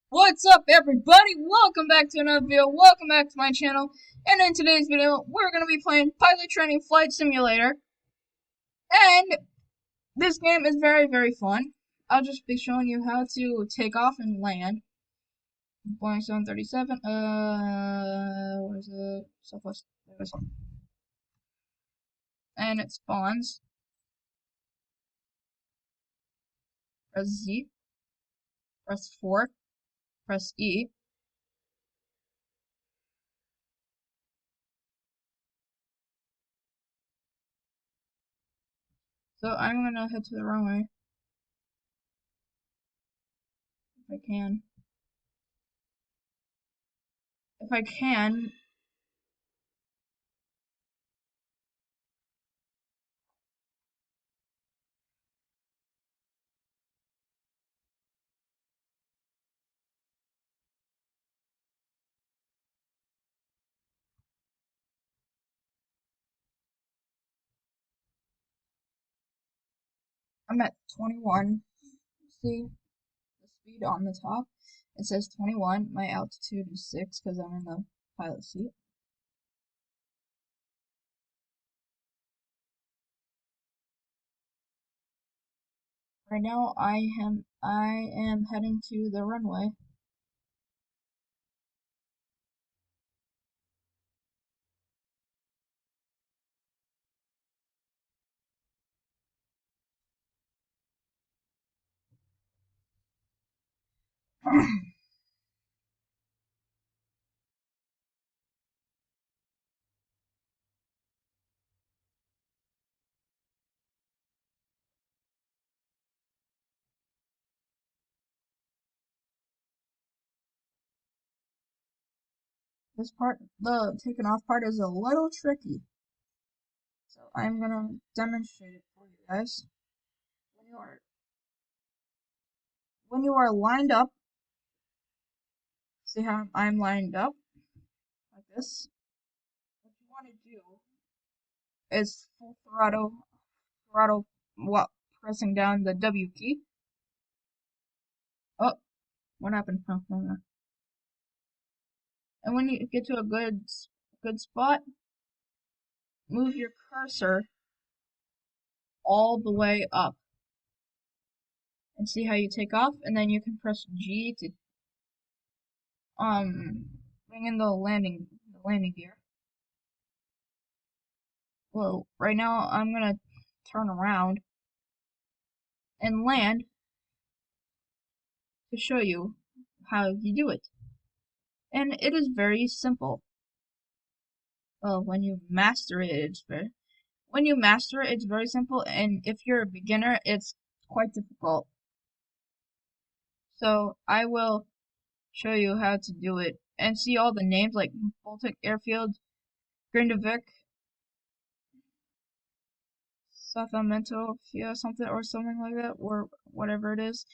What's up, everybody? Welcome back to another video. Welcome back to my channel. And in today's video, we're going to be playing Pilot Training Flight Simulator. And this game is very fun. I'll just be showing you how to take off and land. Boeing 737. Where is it? Southwest. There it is. And it spawns. Press Z. Press 4. Press E. So I'm gonna head to the runway. If I can. If I can. I'm at 21. See the speed on the top? It says 21. My altitude is 6 because I'm in the pilot seat. Right now, I am heading to the runway. This part, the taking off part, is a little tricky. So I'm gonna demonstrate it for you guys. When you are lined up, see how I'm lined up like this. What you want to do is full throttle, what pressing down the W key. Oh, what happened? Oh, no. And when you get to a good spot, move your cursor all the way up and see how you take off, and then you can press G to bring in the landing gear. Well, right now I'm gonna turn around and land to show you how you do it. And it is very simple. Well, when you master it, it's very simple, and if you're a beginner, it's quite difficult. So I will show you how to do it and see all the names like Baltic Airfield, Grindavik, Southampton, something or something like that, or whatever it is.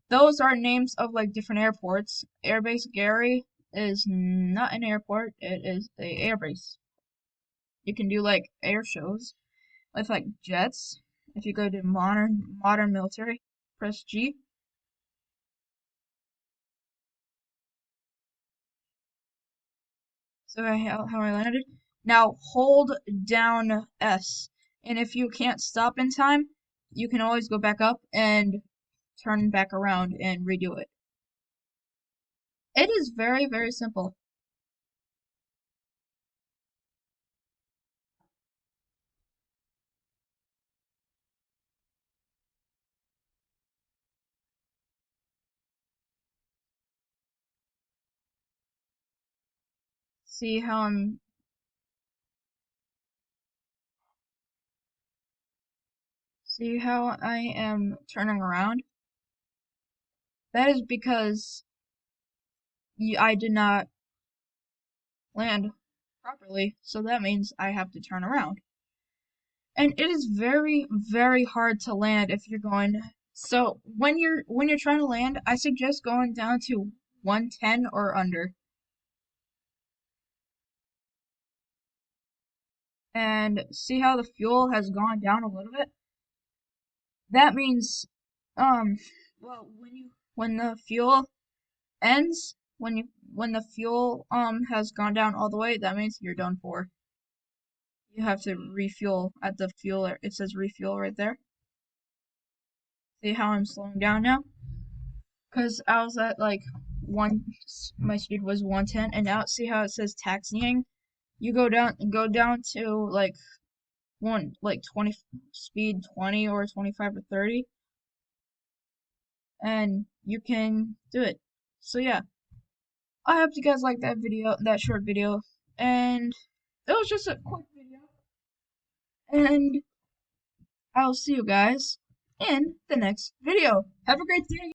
Those are names of like different airports. Airbase Gary is not an airport; it is a airbase. You can do like air shows with like jets. If you go to modern military, press G. So how I landed. Now hold down S, and if you can't stop in time, you can always go back up and turn back around and redo it. It is very simple. See how I am turning around? That is because I did not land properly, so that means I have to turn around. And it is very hard to land if you're going. So when you're trying to land, I suggest going down to 110 or under. And see how the fuel has gone down a little bit? That means well, when the fuel ends, when the fuel has gone down all the way, that means you're done for. You have to refuel at the fuel. It says refuel right there. See how I'm slowing down now? Because I was at like my speed was 110, and now see how it says taxiing? You go down to like 20 speed 20 or 25 or 30, and you can do it. So yeah, I hope you guys liked that short video, and it was just a quick video, and I'll see you guys in the next video. Have a great day.